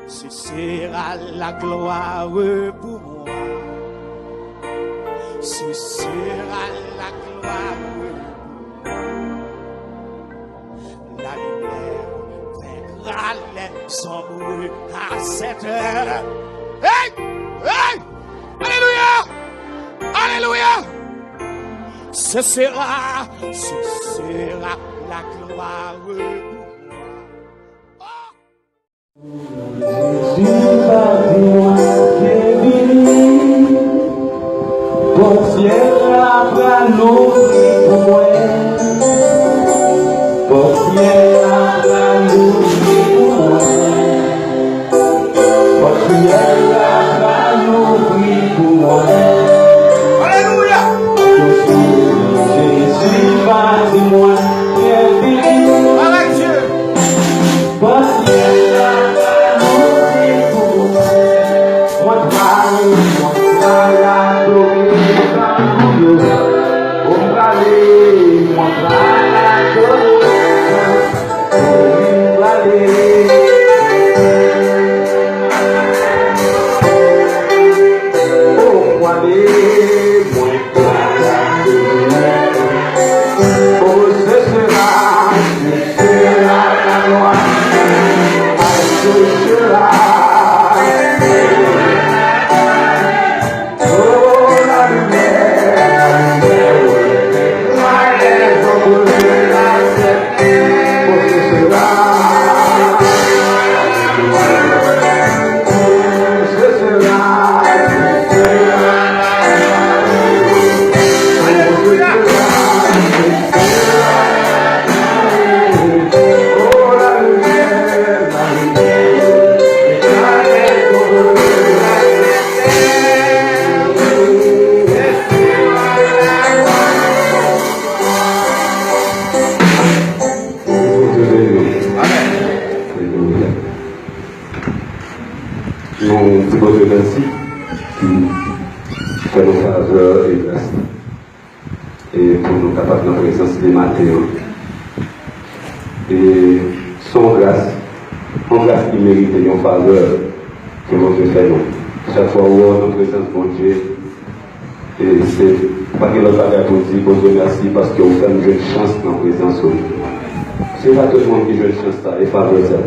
ce sera la gloire pour moi. Ce sera la gloire pour moi. La lumière vaincra les ombres à cette heure. Hey! Hey! Alléluia! Alléluia! Ce sera la gloire pour moi. Jésus va dire, ton ciel après nous pour moi. Ton ciel après nous pour moi. Ton ciel après nous pour moi. Alléluia! Jésus va dire, moi, avec Dieu. ton ciel après nous pour moi. Moi, et pour nous capables de présence des matériaux. Et son grâce qui mérite une faveur que votre fait nous. Chaque fois où on est présence de Dieu, et c'est pas que l'autre bagage pour dire, bon Dieu merci parce que vous faites une jeune chance dans la présence de nous. C'est pas tout le monde qui joue une chance ça, et faveur ça.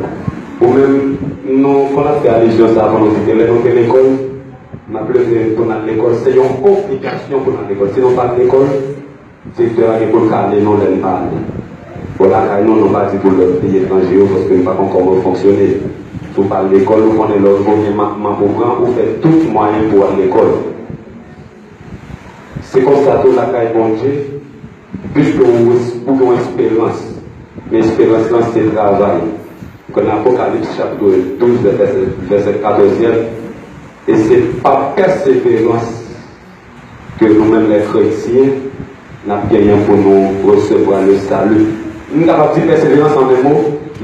Ou même, nous, quand on a fait allusion à ça avant, on dit que l'école, ma pleuré pour l'école, c'est une complication pour l'école. Sinon, pas l'école, c'est que l'école calée, non, elle parle. Voilà, nous n'avons pas dit pour le pays étranger parce que nous n'avons pas encore fonctionné. Si vous parlez de l'école, vous prenez l'autre gouvernement pour prendre, vous faites tout moyen pour aller à l'école. C'est comme ça que la caille bon Dieu, puisque vous avez une espérance. Mais l'espérance, là, c'est le travail. Quand l'Apocalypse chapitre 12, verset 14e, et c'est par persévérance que nous-mêmes les chrétiens, nous avons gagné pour nous recevoir le salut. Nous avons dit persévérance en un mot,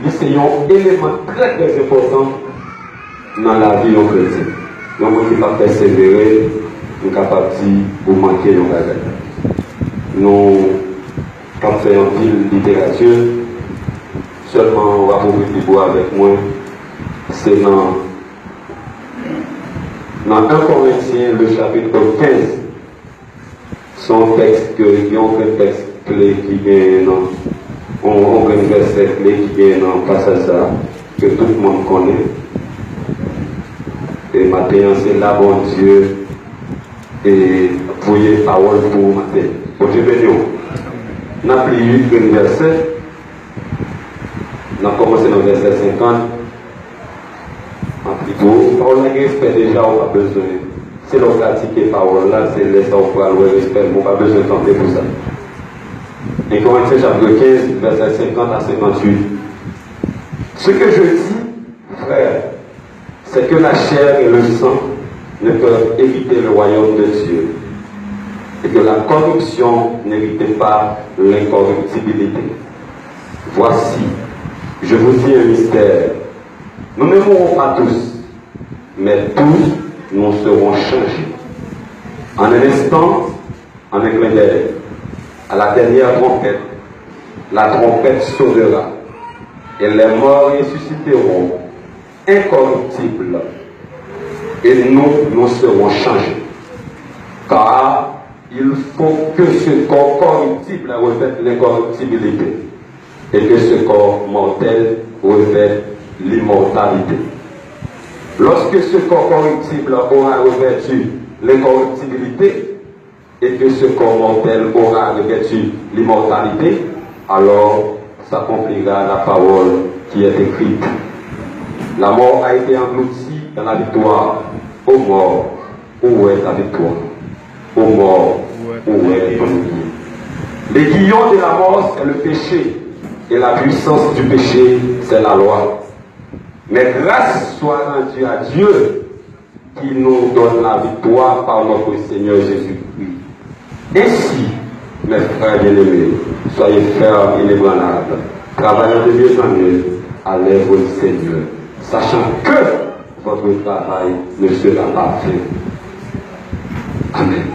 c'est un élément très très important dans la vie de chrétien. Donc, on ne peut pas persévérer, nous sommes capables de vous manquer nos bagages. Nous avons fait un film de littérature, seulement on va vous avec moi, c'est dans 1 Corinthiens, le chapitre 15, son texte qui ont un texte clé qui vient dans on a un verset clé qui vient dans le passage ça, que tout le monde connaît. Et maintenant, c'est là, bon Dieu, et pour les paroles pour matin. Bon Dieu béni. On a pris un verset, on a commencé dans le verset 50. On a pris tout. Parole là, respect déjà, on n'a pas besoin. C'est l'on pratique les paroles là, c'est laisser au poil, le respect, on n'a pas besoin de tenter pour ça. Et Corinthiens chapitre 15, verset 50 à 58. Ce que je dis, frère, c'est que la chair et le sang ne peuvent éviter le royaume de Dieu. Et que la corruption n'évite pas l'incorruptibilité. Voici, je vous dis un mystère. Nous ne mourrons pas tous, mais tous nous serons changés. En un instant, en un clin d'œil, à la dernière trompette, la trompette sonnera, et les morts ressusciteront, incorruptible. Et nous serons changés. Car il faut que ce corps corruptible revête l'incorruptibilité et que ce corps mortel revête l'immortalité. Lorsque ce corps corruptible aura revêtu l'incorruptibilité et que ce corps mortel aura revêtu l'immortalité, alors s'accomplira la parole qui est écrite. La mort a été engloutie dans la victoire. Ô mort, où est ta victoire? Ô mort, où est ton lieu? L'aiguillon de la mort, c'est le péché, et la puissance du péché, c'est la loi. Mais grâce soit rendue à Dieu qui nous donne la victoire par notre Seigneur Jésus-Christ. Ainsi, mes frères bien-aimés, soyez fermes et inébranlables, travaillant de mieux en mieux à l'œuvre du Seigneur, sachant que votre travail ne sera pas fait. Amen.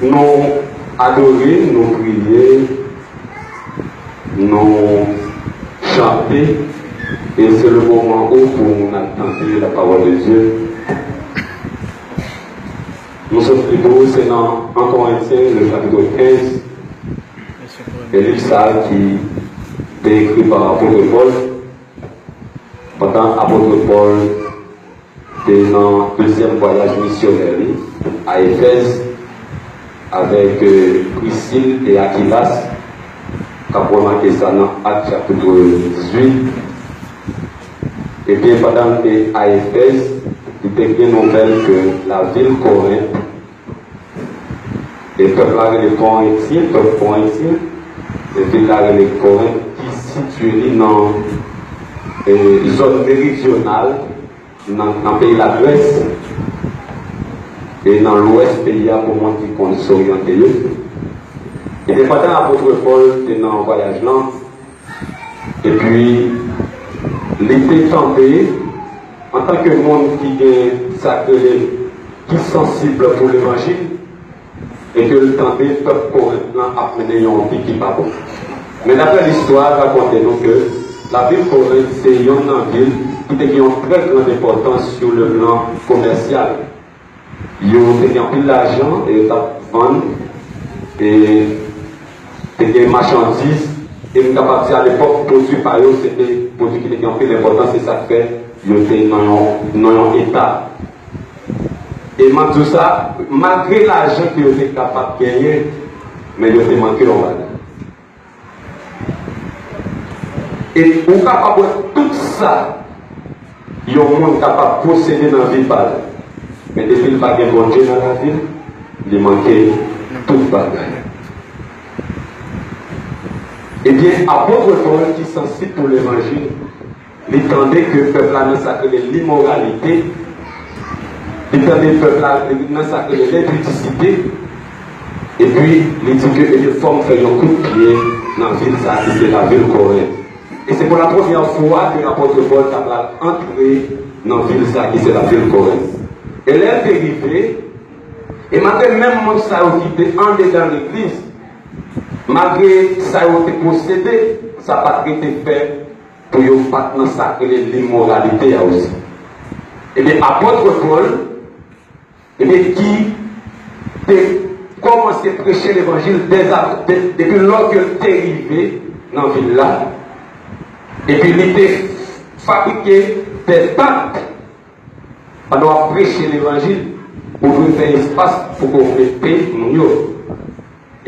Nous adorer, nous prier, nous chanter, et c'est le moment où pour nous entendre la parole de Dieu. Nous sommes plutôt, c'est dans 1 Corinthiens, le chapitre 15, et livre ça qui est écrit par l'apôtre Paul. Pendant l'apôtre Paul était dans le deuxième voyage missionnaire à Éphèse avec Priscille et Aquilas, qui a remarqué ça dans Actes chapitre 18. Et bien pendant à Éphèse, il était bien nouvelle que la ville Corinthe, les peuples les Corinthiens, les villes les Corinthe qui situent dans une zone méridionale, dans le pays de la Grèce, et dans l'ouest pays pour moi qui compte s'orienter. Et pendant l'apôtre Paul était dans un voyage là, et puis l'été tombé, en tant que monde qui est sacré, qui est sensible pour l'évangile, et que le temps des peuples corintiens a mené un pays qui n'est pas bon. Mais d'après l'histoire, racontez-nous que la ville Corinthe, c'est une ville qui a une très grande importance sur le plan commercial. Ils ont pris l'argent et ils ont vendu et des marchandises. Et nous avons dit à l'époque, produits par eux, c'était des produits qui ont pris l'importance, c'est ça fait ils étaient dans un état. Et tout ça, malgré l'argent qu'ils étaient capables de gagner, mais ils étaient manqués en valeur. Et pour capable de tout ça, il y a un monde capable de posséder dans la ville. Mais depuis le bagage bon Dieu dans la ville, il manquait tout bagage. Eh bien, apôtre Paul qui est sensible pour l'évangile, il entendait que le peuple a sacré l'immoralité, il entendait que le peuple a sacré l'impudicité, et puis il dit que les femmes font un coup de pied dans la ville, ça c'est la ville Corinthe. Et c'est pour la première fois que l'apôtre Paul a entré dans la ville, ça qui c'est la ville Corinthe. Elle est arrivée, et malgré même monde ça qui était en dedans l'église, malgré ça qui était possédé, ça n'a pas été fait pour ne pas sacrer l'immoralité aussi. Et bien, apôtre Paul, et bien, qui a commencé à prêcher l'évangile depuis lors qu'il est arrivé dans la ville là, et puis il était fabriqué des tentes pour prêcher l'évangile, pour faire espace pour qu'on mette paix.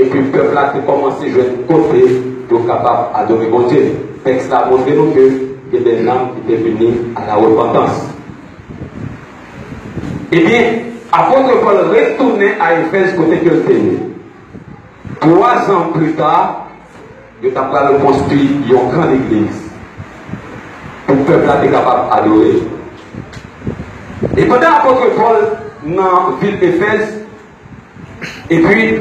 Et puis le peuple a commencé à jouer de côté pour être capable d'adorer mon Dieu. Le texte a montré nous qu'il y a des âmes qui étaient venues à la repentance. Eh bien, apôtre Paul retournait à Éphèse côté qu'il était. 3 ans plus tard, il a construit une grande église pour que le peuple soit capable d'adorer. Et pendant l'apôtre Paul dans la ville d'Éphèse, et puis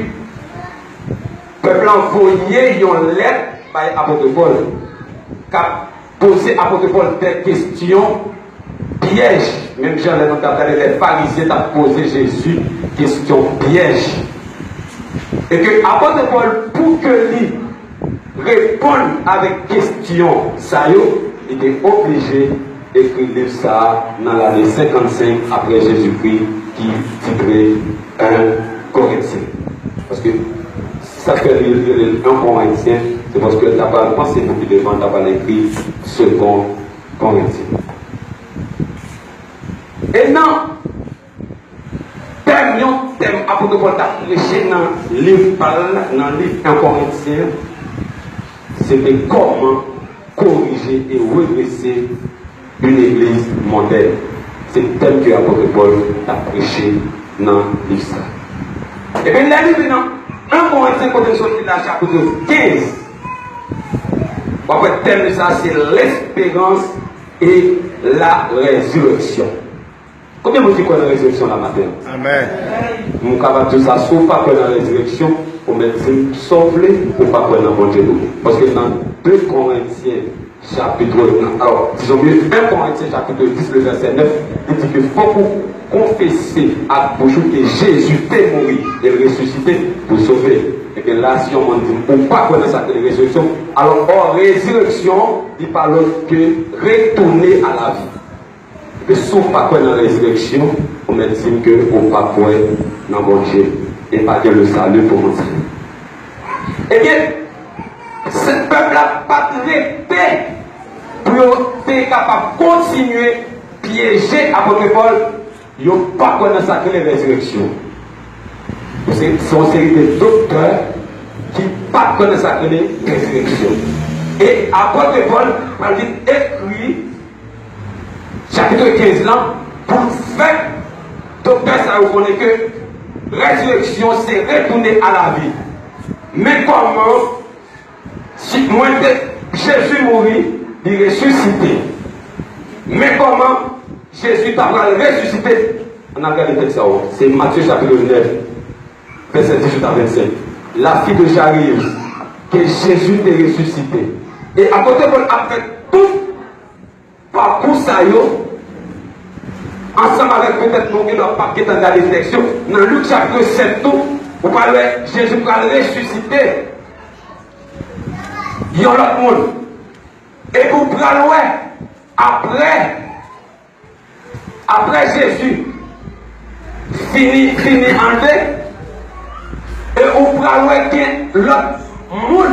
le peuple a envoyé une lettre par l'apôtre Paul qui a posé à l'apôtre Paul des questions pièges. Même Jean les pharisiens ont posé Jésus question piège. Et que l'apôtre Paul, pour que lui réponde avec question, ça y est, il est obligé d'écrire ça dans l'année 55 après Jésus-Christ, qui titrait 1 Corinthiens. Parce que ça fait lire 1 Corinthien, c'est parce que tu n'as pas pensé pour qu'il devant, tu n'as pas écrit 2 Corinthiens. Et non, thème apôtre Paul t'a prêché dans le livre 1 Corinthien, c'était comment corriger et redresser une église moderne. C'est le thème que l'apôtre Paul t'a prêché dans le livre. Et bien, là, maintenant, 1 Corinthiens, quand on sortit là, chapitre 15, le thème de ça, c'est l'espérance et la résurrection. Combien de gens croient dans la résurrection la matin? Amen. Nous sommes capables de dire ça, sauf pas que dans la résurrection, on met sauve-les ou pas que dans bon Dieu. Parce que dans 2 Corinthiens, chapitre, alors, disons mieux, 1 Corinthiens, chapitre 10, le verset 9, il dit qu'il faut confesser à bouche que Jésus est mort et ressuscité pour sauver. Et que là, si on dit, ou pas connaître ça, la résurrection, alors, hors résurrection, il parle que retourner à la vie. Et sauf pas quoi dans la résurrection, on me dit que on pas quoi dans mon Dieu et pas que le salut pour mon Dieu. Eh bien, ce peuple n'a pas traité pour être capable de continuer à piéger apôtre Paul. Il n'y a pas quoi dans sa résurrection. C'est une série de docteurs qui ne pas connaissent sa résurrection. Et apôtre Paul a dit écrit chapitre 15 là, pour faire docteur, ça reconnaît que résurrection, c'est retourner à la vie. Mais comment, si moi, Jésus mourit, il ressuscité. Mais comment Jésus t'a ressuscité? On a regardé le texte, c'est Matthieu chapitre 9, verset 18 à 25. La fille de Jairus, que Jésus t'est ressuscité. Et à côté, après tout, parcours ça ensemble avec peut-être nous qui n'avons pas qui est dans la réflexion, dans Luc chapitre 7, vous parlez Jésus pour ressusciter. Il y a l'autre monde. Et vous prenez après Jésus fini enlevé, et vous prenez l'autre monde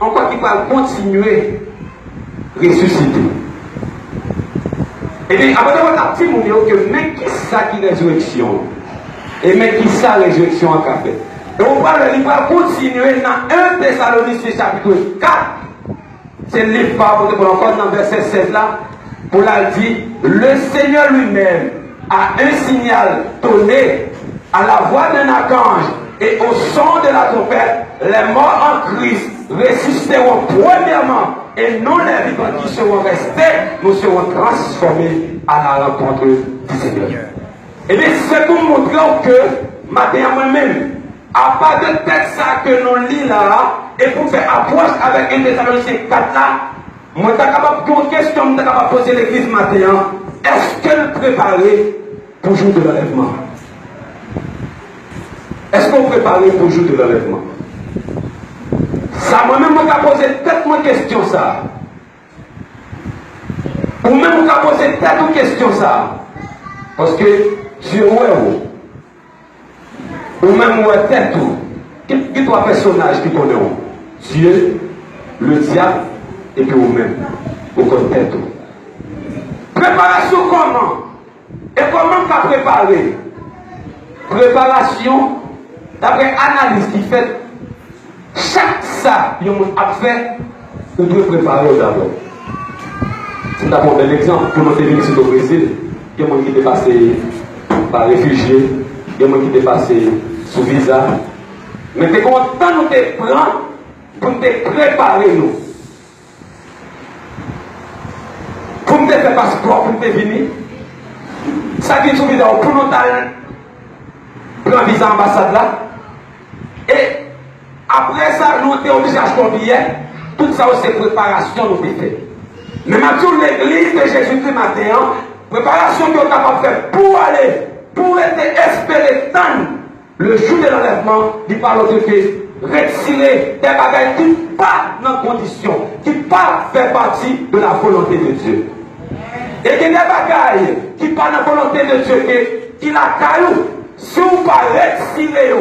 encore qui va continuer à ressusciter. Et bien, après votre petit monde, que mais qui ça qui résurrection? Et mais qui ça résurrection en café? Et on parle, il va continuer dans 1 Thessaloniciens chapitre 4. C'est le livre pour encore dans le verset 16 là, pour la dire, le Seigneur lui-même a un signal donné à la voix d'un archange et au son de la trompette, les morts en Christ ressusciteront premièrement, et non les vivants qui seront restés, nous serons transformés à la rencontre du Seigneur. Et bien, c'est pour montrer que, maintenant moi-même, à part de texte ça que nous lisons là, et pour faire approche avec 1 Thessaloniciens 4 là, moi, je suis capable de question, je suis capable de poser l'église maintenant, est-ce qu'elle est préparée pour le jour de l'enlèvement? Est-ce qu'on est préparé pour le jour de l'enlèvement? Ça, moi-même, je vais poser peut-être une question ça. Ou même, je vais poser peut-être une question ça. Parce que Dieu est où? Ou même, où est tête où? Qui trois personnages qui connaissent? Dieu, le diable, et puis vous-même. Vous connaissez tout. Préparation comment? Et comment tu as préparé? Préparation, d'après analyse qui fait, chaque ça, il y a fait, vous devez préparer d'abord. C'est d'abord un exemple. Pour nous venir ici au Brésil, il y a des gens qui sont passés par réfugiés, il y a des gens qui sont passés sous visa. Mais c'est content nous te prendre pour nous préparer nous. Pour nous faire passeport, pour nous venir. Ça qui est sous visa, pour nous prendre visa ambassade là. Et après ça, nous sommes obligés d'acheter un billet. Tout ça, c'est préparation nous fait. Mais maintenant, l'église de Jésus-Christ matin, préparation que nous sommes capables de faire pour aller, pour être espéré tant le jour de l'enlèvement, il parle de que retirer des bagages qui ne sont pas dans condition, qui ne pas fait partie de la volonté de Dieu. Et il y a des bagages qui ne sont pas dans la volonté de Dieu, qui la caillou, si vous ne pas retirer,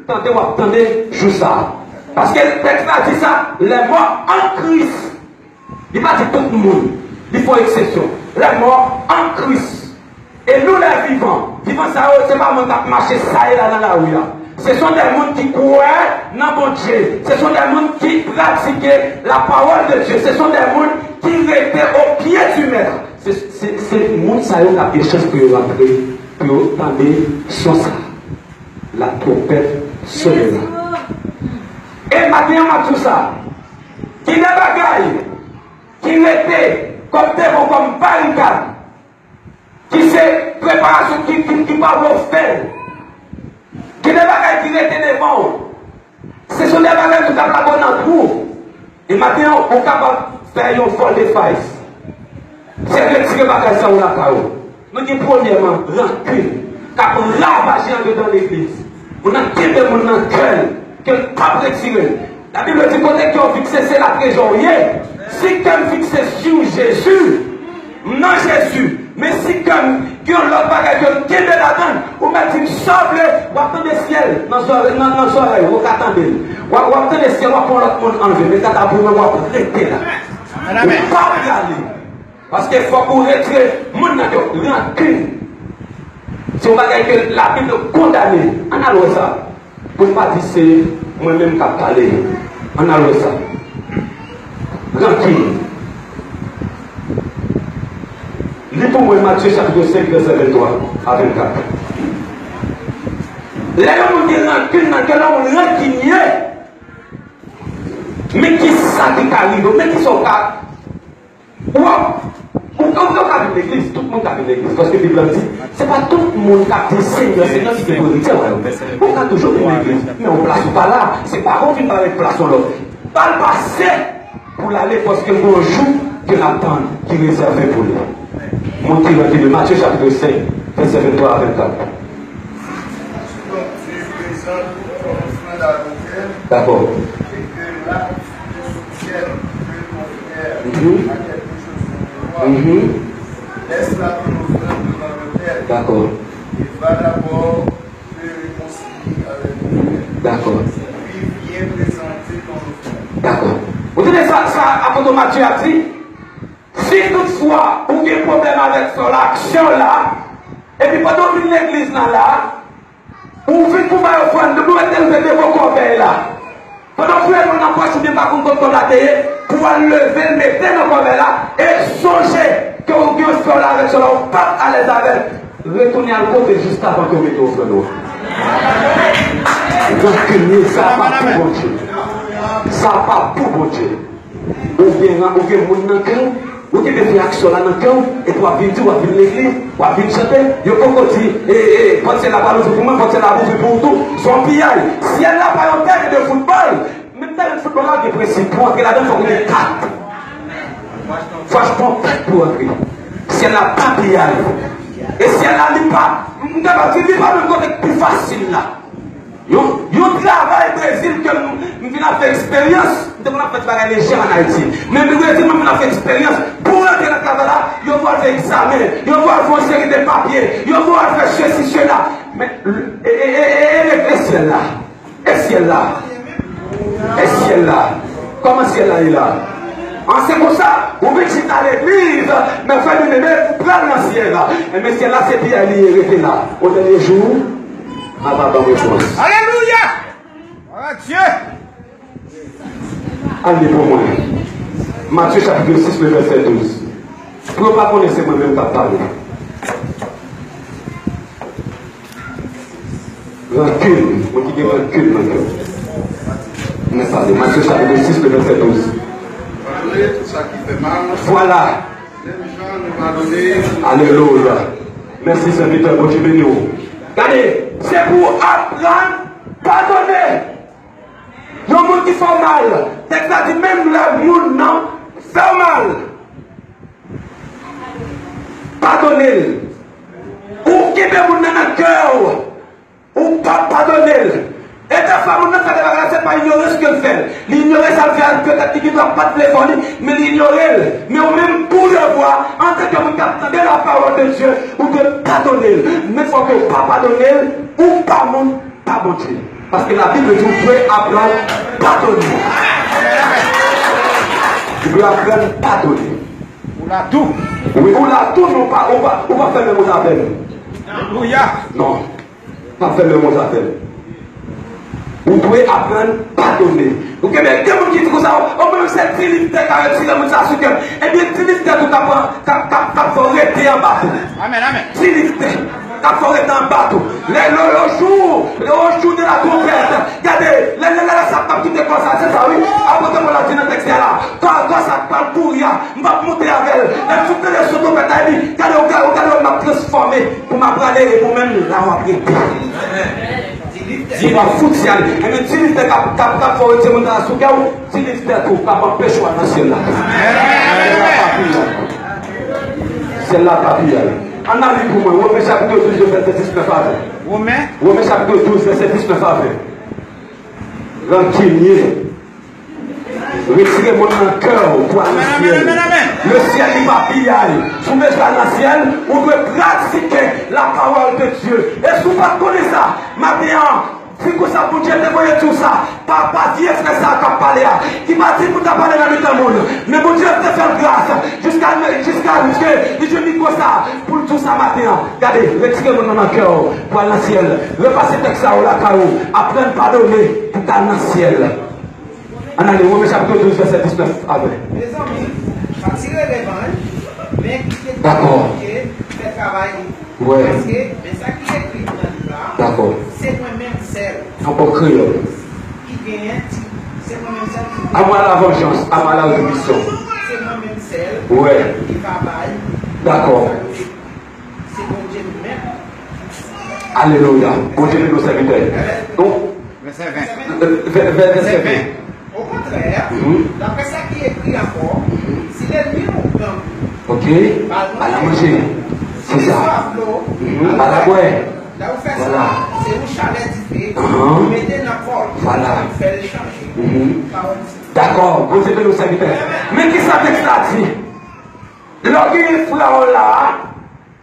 attendez, joue ça. Parce que le texte a dit ça, les morts en Christ. Il va dire tout le monde, il faut exception. Les morts en Christ. Et nous les vivants, ça, c'est pas mon qui marcher ça et là dans la rue. Ce sont des gens qui croient dans mon Dieu. Ce sont des gens qui pratiquent la parole de Dieu. Ce sont des gens qui étaient au pied du maître. C'est le monde qui a des chances pour rentrer, pour entendre son ça. La trompette sonnera. Et maintenant, tout ça, qui n'est pas gagne, qui n'était comme barricade, qui s'est préparation, qui va vous faire, qui n'est pas gagne, qui n'était devant. Ce sont des bagages qui sont pas bonnes en tout. Et maintenant, on est capable de faire une folle de faille. C'est retirer les bagages sur la parole. Nous disons premièrement, rancune, car on ravage dans l'église. On a quitté mon cœur, que le pape retiré. La Bible dit qu'on a fixé, c'est la trésorière. Si comme fixé sur Jésus, non Jésus, mais si comme qui ont l'autre bagage qui est la donne, ou même dit sauve-le, ou attendez le ciel, dans nos oreilles, ou attendez, ou attendez le ciel, ou pour l'autre monde enlever, mais quand vous me arrêtez là. Vous ne pas aller. Parce qu'il faut qu'on retire mon rancune. Si on va que la Bible condamne, on a le ça. Pour ne pas dire c'est moi-même qui a parlé, on a le ça. Rancune. Lis pour moi Matthieu chapitre 5, verset 23 à 24. Les gens qui rancune, dans quel homme rancunier, mais qui s'arrive, mais qui sont cas. Quand on a vu l'église, tout le monde a vu l'église. Parce que la Bible dit, ce n'est pas tout le monde qui a dit Seigneur, Seigneur, qui est politique. On a toujours vu l'église. Mais on ne place pas là. Ce n'est pas qu'on vient avec place sur l'autre. Pas le passé pour l'aller parce que mon jour, que l'attend, qui est réservé pour lui. Mon tirage de Matthieu chapitre 5, verset 23 à 24. D'accord. Laisse-la ton offrande devant l'autel. D'accord. Il va d'abord te réconcilier avec l'autel. D'accord. Puis viens présenter ton offrande. D'accord. Vous savez ça, apôtre Matthieu a dit, si toutefois vous avez un problème avec son action là, et puis pendant que l'église là, vous venez pour faire offrande, vous mettez vos corbeilles là. Pendant que vous n'avez pas si bien par contre pour lever, mettez nos corbeilles là, et songez que vous avez un sol avec cela, vous pas à l'aise avec. Retournez à côté juste avant que vous mettez au feu. Rancunier, ça n'a pas pour bon Dieu. Ça n'a pas pour bon Dieu. Ou bien moun nan cœur, ou bien des réactions là dans cœur, et toi venir dire, ou venir l'église, ou venir chanter, yo pas dire, porter la balle pour moi, porter la bouffe pour tout, son pillage. Si elle n'a pas un terrain de football, même terrain de football là, il est précis pour entrer là-dedans, il faut qu'il y ait 4. Franchement, 4 pour entrer. Si elle n'a pas pillage, et si elle n'a pas, on ne va pas dire, même côté plus facile là. Yon travail au Brésil que nous avons fait expérience, nous avons fait travail léger en Haïti. Mais le Brésil, nous avons fait expérience pour entrer dans le travail là, ils vont faire examen, ils vont faire une série de papiers, ils vont faire ceci, cela. Mais, et ciel là, et ciel là, et ciel là, comment ciel là est là? C'est pour ça, vous venez à l'église, mais faites une bébé, vous prenez le ciel là. Mais ciel là, c'est bien lié, là. Au dernier jour, Alléluia! Voilà Dieu! Allez pour moi. Matthieu chapitre 6, le verset 12. Pour ne pas connaître moi-même ta parole. Rancune. Moi qui dis rancune, mon Dieu. N'est-ce pas? Matthieu chapitre 6, le verset 12. Tout ça qui fait mal. Voilà. Les gens nous ont donné. Alléluia. Merci Seigneur, bon Dieu béni. Regardez, c'est pour apprendre, pardonner. Les gens qui font mal, texte dit même le monde non, fait mal. Pardonner. Ou qui est dans le cœur, ou pas pardonner. Et des fois, on ne fait des bagages, c'est pas ignorer ce qu'elle fait. L'ignorer, ça le fait peut-être qu'il ne doit pas te téléphoner, mais l'ignorer. Mais au même pour le voir, en tant que vous attendez la parole de Dieu, ou de pardonner. Mais il faut que pas pardonner, ou pas mon Dieu. Parce que la Bible dit, vous pouvez apprendre à pardonner. Vous pouvez apprendre à pardonner. On l'a tout. Oui, on l'a tout, non pas, on va faire le mot avec. Alléluia. Non, pas faire le mot avec. Vous pouvez apprendre à pardonner. Ok, mais quand vous dites que ça, on peut faire Trinité qui a retiré le ça sur cœur. Eh bien, Trinité tout a arrêté en bateau. Amen, amen. Trinité qui a arrêté en bateau. Le jour de la trompette. Regardez, ça part tout est comme ça, c'est ça, oui. Après, on l'a dit dans le texte là. Quand ça parle pour rien, on va monter avec elle. Et toutes les choses, regardez, on m'a transformé pour m'apprendre et pour même là, on va prier. Il va foutre ça. Et même si il était capable de faire un truc, si il était capable de faire un truc, c'est la papier. On a vu pour moi, Romains chapitre 12, verset 19 à 20. Romains chapitre 12, verset 19 à 20. Rancunier. Retirez mon cœur pour aller au ciel. Le ciel n'est pas pillé. Si vous mettez dans le ciel, vous devez pratiquer la parole de Dieu. Et si vous ne connaissez pas ça, maintenant, si vous savez pour Dieu, dévoyez tout ça. Papa, Dieu fait ça comme parler. Qui m'a dit pour parler dans le monde. Mais pour Dieu te faire grâce. Jusqu'à ce que Dieu dit quoi ça. Pour tout ça maintenant. Regardez, retirez mon nom dans le cœur pour aller dans le ciel. Repassez le texte au lacao. Apprenez à pardonner pour aller dans le ciel. On a les Romains chapitre 12, verset 19 à 20. Les amis, attirez les vents, mais qui est d'accord. Fait travail. Ouais. Parce que, mais ça qui est écrit dans le livre, d'accord. C'est moi-même celle On peut crier. Qui gagne, c'est moi-même celle qui à moi la vengeance, à moi la rétribution. C'est moi-même celle Ouais. qui va bailler. D'accord. C'est mon Dieu lui-même. Alléluia. Bon Dieu nous serviteurs. Donc, Verset 20. verset 20. Au contraire, d'après ça qui est écrit encore, si l'ennemi nous donne, Ok. À la manger. C'est ça. À la boire. Là où fait Voilà. ça, c'est un chalet d'idée, Uh-huh. vous mettez dans la porte, Voilà. vous faites l'échanger. Parole de Dieu. D'accord. Bon Dieu nous serviteurs. Mais qui ça texte là dit? Lorsqu'il frère là,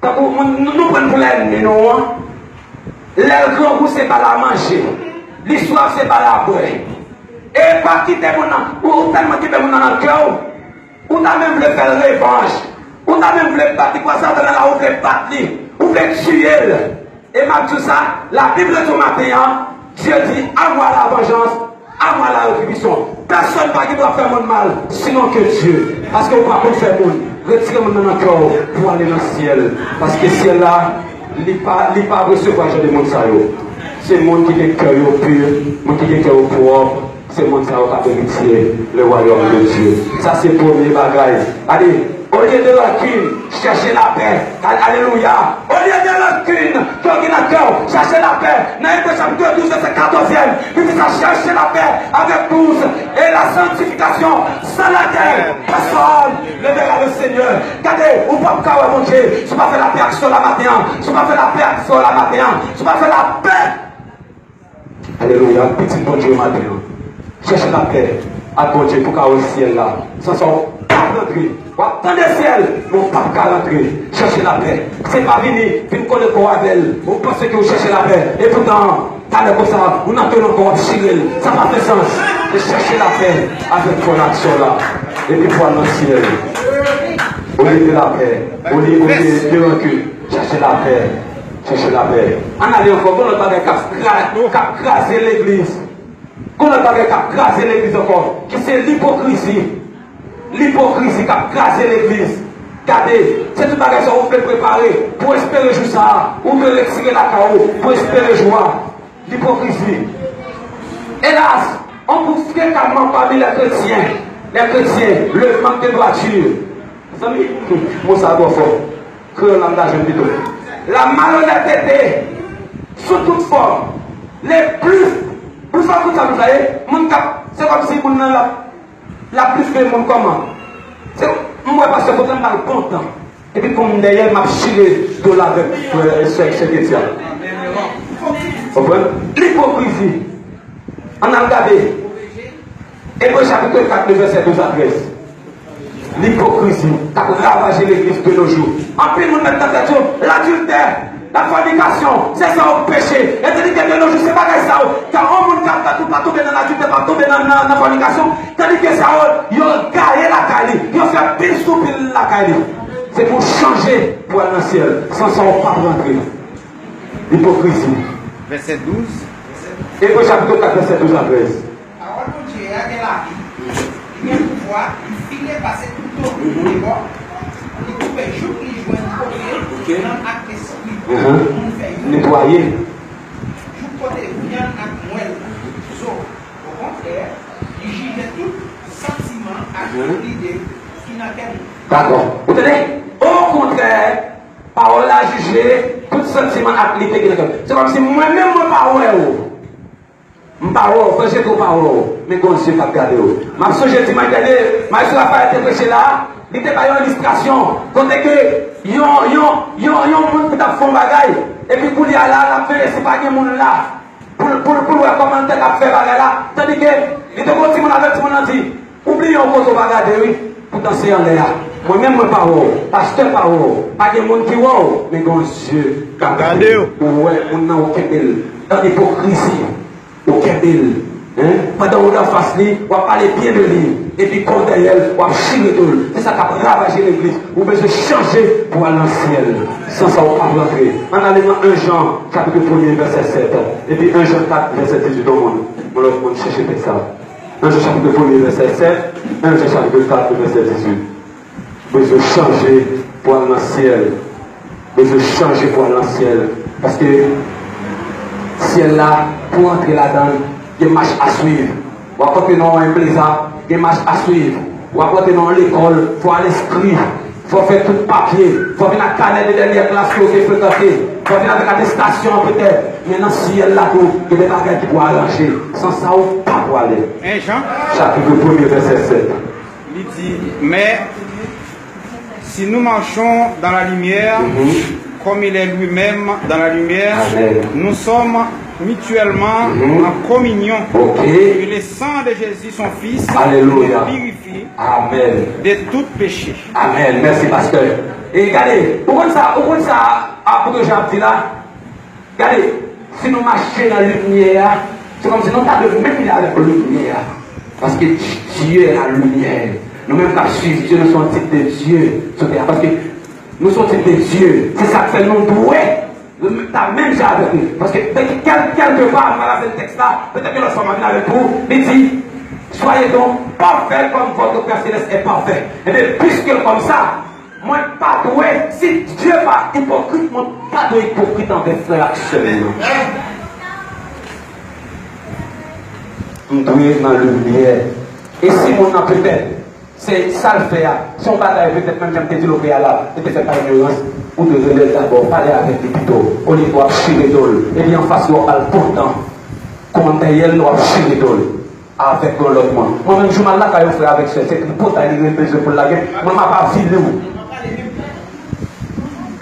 nous prenons pour l'ennemi, non? L'air grand goût, c'est pas la manger. L'histoire, c'est pas la boire. Et pas quitter mon âme, ou tellement quitter mon âme dans le cœur, ou t'as même voulu faire revanche, ou t'as même voulu battre quoi ça dans la route, battre, ou voulu tuer. Et malgré tout ça, la Bible de matin, Dieu dit à moi la vengeance, à moi la rétribution. Personne pas qui doit faire mon mal, sinon que Dieu. Parce que vous ne pouvez pas faire mon. Retirez mon dans le cœur pour aller dans le ciel. Parce que le ciel là, il n'est pas recevoir de monde ça. C'est le monde qui est cœur pur, le monde qui est cœur propre. C'est le monde qui a hérité le royaume de Dieu. Ça c'est le premier bagage. Allez, au lieu de rancune, cherchez la paix. Alléluia. Au lieu de rancune, coordinateur, cherchez la paix. Dans le chapitre 12, verset 14e, il dit ça, cherchez la paix avec tous et la sanctification sans laquelle personne ne verra le Seigneur. Regardez, ou pas de mon Dieu, je ne pas faire la paix avec cela matin, je ne pas faire la paix avec cela matin, je ne pas faire la paix. Alléluia, petit bon Dieu matin. Cherchez la paix à bon Dieu pour qu'au ciel là. Ça sont pas rentrer. Attendez le ciel, mon pape qu'à rentrer. Cherchez la paix. C'est pas venir, puis nous connaissons quoi avec elle. Vous pensez que vous cherchez la paix. Et pourtant, t'as l'air comme ça, vous n'entendez encore Cyril. Ça n'a pas fait sens. De chercher la paix avec ton action là. Et puis pour aller dans le ciel. Au lieu de la paix, au lieu de recul. Cherchez la paix. Cherchez la paix. On allait encore, on n'a pas de craser l'église. Qu'on n'a pas craser l'église encore. Qui c'est l'hypocrisie. L'hypocrisie qui a crasé l'église. Regardez, c'est tout bagage que vous pouvez préparer pour espérer jouer ça. Ou pour retirer la chaos, pour espérer joie. L'hypocrisie. Hélas, on trouve fréquemment parmi les chrétiens, le manque de droiture. Vous savez, mon savoir fort, que l'âme d'argent plutôt. La malhonnêteté, sous toute forme, les plus forts que ça, vous savez, c'est comme si vous n'avez la plus fait mon comment. Moi, parce que je suis mal content. Et puis, comme d'ailleurs, je suis chiré de la avec ce chrétien. Vous comprenez? L'hypocrisie. On a regardé. Hébreux chapitre 4, verset 12 à 13. L'hypocrisie qui a ravagé l'église de nos jours. En plus, nous mettons en l'adultère, la fornication, c'est ça au péché. Et tandis que de nos jours, c'est pas ça. Car on ne peut pas tomber dans l'adultère, pas tomber dans la fornication. Tandis que ça, ils ont gagné la caille, ils ont fait pile sous pile la caille. C'est pour changer pour aller dans le ciel. Sans ça, on ne peut pas rentrer. L'hypocrisie. Verset 12. Hébreux chapitre 4, verset 12 à 13. Parole de Dieu, il y a la vie. Il y a le pouvoir, il finit passer tout le temps. Il coupe un jour, il joue un côté, dans l'acte esprit. Nettoyer. Joue côté, il y a un acte moelle. Au contraire, il juge tout sentiment à l'idée qui n'a qu'à lui. D'accord. Vous tenez? Au contraire, parole a jugé tout sentiment à l'idée. C'est comme si moi-même, moi, parole. Parole, frère, j'ai trop parole, mais quand je ne vais pas regarder. Ma soeur, j'ai dit, ma soeur n'a pas été prêchée là, il n'était pas une illustration. Quand que, yon monde qui a fait un bagage, et puis pour lui là, la fait, c'est pas un monde là, pour voir comment il a fait bagage là. Tandis que, il était bon, si mon avec tout le monde dit, oublions qu'on se bagarre, oui, pour danser en l'air. Moi-même, moi, parole, pasteur parole, pas de monde qui voit, mais quand Dieu, regardez, ouais, on n'a aucun bel, dans l'hypocrisie. Aucun d'elle. Pendant qu'on a face lui, on va parler bien de lui. Et puis contre elle, on va chier tout. C'est ça qui a ravagé l'église. Vous devez changer pour aller dans le ciel. Sans ça, on va pas rentrer. On a allé dans 1 Jean, chapitre 1er, verset 7. Et puis 1 Jean 4, verset 18 au monde. On va chercher ça. 1 Jean chapitre 1er, verset 7. 1 Jean chapitre 4, verset 18. Vous devez changer pour aller dans le ciel. Vous devez changer pour aller dans le ciel. Parce que ciel là, pour entrer là-dedans, il y a une marche à suivre. Ou à côté dans un plaisir, il y a une marche à suivre. Ou à côté dans l'école, il faut aller inscrire. Il faut faire tout papier. Il faut venir à la canette de dernière classe que vous avez fréquenté. Il faut venir avec l'attestation peut-être. Mais dans le ciel là, il y a des bagages qui vont arranger. Sans ça, on ne peut pas aller. Hein, Jean? Chapitre 1er, verset 7. Il dit, mais si nous marchons dans la lumière, comme il est lui-même dans la lumière, Amen. Nous sommes mutuellement en communion. Okay. Et le sang de Jésus, son Fils, Alléluia. nous purifie Amen. de tout péché. Amen. Merci, pasteur. Et regardez, pourquoi ça, pour que j'ai dit là, regardez, si nous marchons dans la lumière, c'est comme si nous n'avions même pas avec la lumière. Parce que Dieu est la lumière. Nous-mêmes qui suivons Dieu, nous sommes type de Dieu. Parce que nous sommes type de Dieu. C'est ça que fait nous doués. T'as même déjà avec nous. Parce que quelque part, on va faire le texte là, peut-être que nous sommes avec vous. Il dit, soyez donc parfaits comme votre Père Céleste est parfait. Et bien, puisque comme ça, moi, pas doué, si Dieu n'est pas hypocrite, moi, pas de hypocrite envers frère actuellement. Nous doué dans la lumière. Et si mon a peut-être, c'est ça le fait, si on bataille peut-être même j'aime te dire au préalable, et te faire par ignorance, ou de d'abord parler avec les plutôt, au lieu de chier d'ol, et bien en face, on parle pourtant, comment d'ailleurs, on va chier d'ol, avec l'autre monde. Moi-même, je m'en là quand je fais avec ça, c'est que pour t'aller besoin pour la guerre, moi, je ne pas filé où.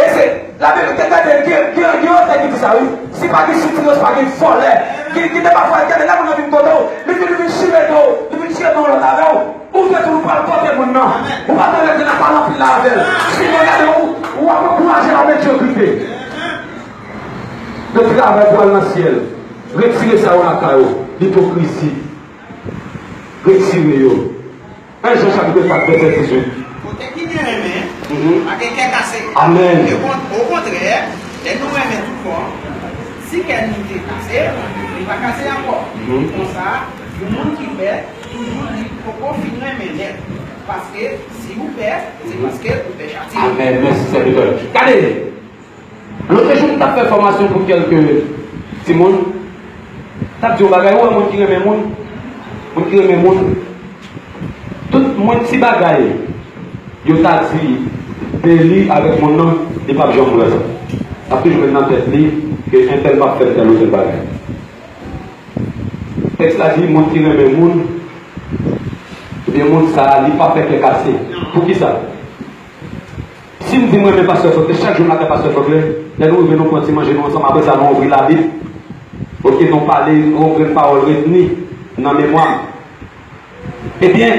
Et c'est la vérité, qui dit ça, oui, c'est pas des citrons, c'est pas des follets, qui n'est pas folle, qui est là, on a vu tout l'eau, il vient chier d'eau, il vient chier dans le lave. Ou que vous parlez pas de mon nom. Ou pas de la parole de la veille. Si vous regardez où, ou à encourager la médiocrité. Le travail pour aller dans le ciel. Retirez ça au caillou. L'hypocrisie. Retirez-le. 1 Jean chapitre 4, verset 18. Côté qui vient aimer, à quelqu'un cassé. Amen. Au contraire, les nous aimer tout le monde. Si quelqu'un est cassé, il va casser encore. Comme ça, le monde qui fait, toujours dit, il faut finir mes lettres. Parce que si vous perdez, c'est parce que vous perdez châtier. Amen, merci Seigneur. Regardez, l'autre jour, tu as fait formation pour quelques Simon. Tu as dit au bagage, où est-ce que tu as mis mon monde? Tout le monde, si bagaille, je t'ai dit, délit avec mon nom, il n'y a pas besoin de ça. Après, je vais dans tête que un tel va faire tel autre bagaille. Le texte a dit, mon tiré mes monde, et le monde, ça n'a pas fait que casser. Pour qui ça? Si nous disons, mais pasteur Foclé, chaque jour, on a pasteur Foclé, et nous venons continuer à manger ensemble, après ça, on ouvre la Bible. Ok, non parler, on ne parole retenue dans la mémoire. Eh bien,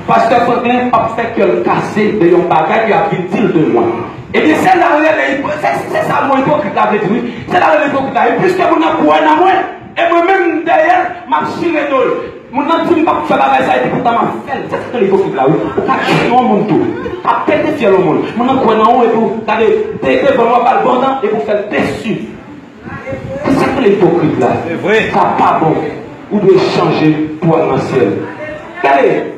Pasteur Franklin a fait que le casser de yon bagage qui a dit de moi. Eh bien, c'est là où c'est ça mon hypocrite a dit. C'est là où l'hypocrite a dit. Puisque vous n'avez pas dans moi, et moi-même derrière, je suis redol. Mon nom dit pas faire bagage ça et pourtant m'a fait. C'est ça que l'hypocrite là, oui. On a créé un monde tout. A pété fier le monde. Mon nom quoi dans haut et pour d'aller devant moi par le bon temps et pour faire dessus. C'est ça que l'hypocrite là. C'est vrai. Ça pas bon. Vous devez changer pour aller dans le ciel. Regardez.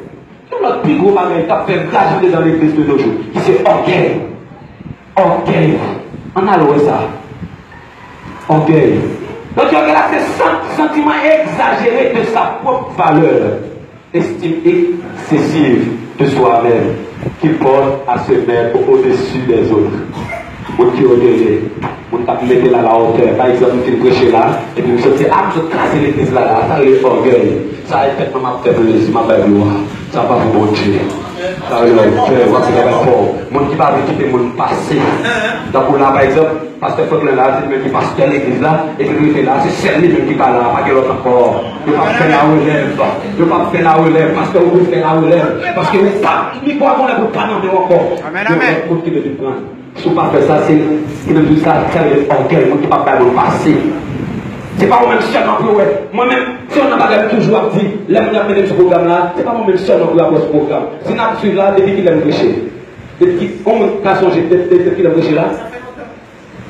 Notre plus gros bagage qui a fait graviter dans l'église de nos jours, qui c'est orgueil. Orgueil. On a loué ça. Orgueil. Donc, là, c'est un sentiment exagéré de sa propre valeur, estime excessive de soi-même, qui porte à se mettre au-dessus des autres. On qui orgueilleux. On t'a mis là à la hauteur. Par exemple, on prêcher là, et puis on se dit, ah, je casse l'église là, ça est orgueil. Ça a été ma faiblesse, ma belle gloire. Ça va vous montrer. Ça va vous montrer. C'est fort. Mon qui va quitter mon passé. Donc là, par exemple, pasteur Franklin là, c'est même qui pasteur l'église là, et puis il est là, c'est celle-là même qui parle là, pas que l'autre encore. Il ne va pas faire la relève. Il ne va pas faire la relève, parce que vous faites la relève. Parce que vous pas, il ne peut pas demander encore. Amen, amen. Si vous ne faites pas ça, c'est ça, c'est orgueil, moi qui ne peux pas le passé. Ce n'est pas moi-même seul non plus. Moi-même, si on n'a pas toujours dit, là, on a mené ce programme-là, ce n'est pas moi-même seul non plus à ce programme. Si on a suivi là, depuis qu'il aime prêcher. Depuis qu'on a changé, depuis qu'il aime prêcher là.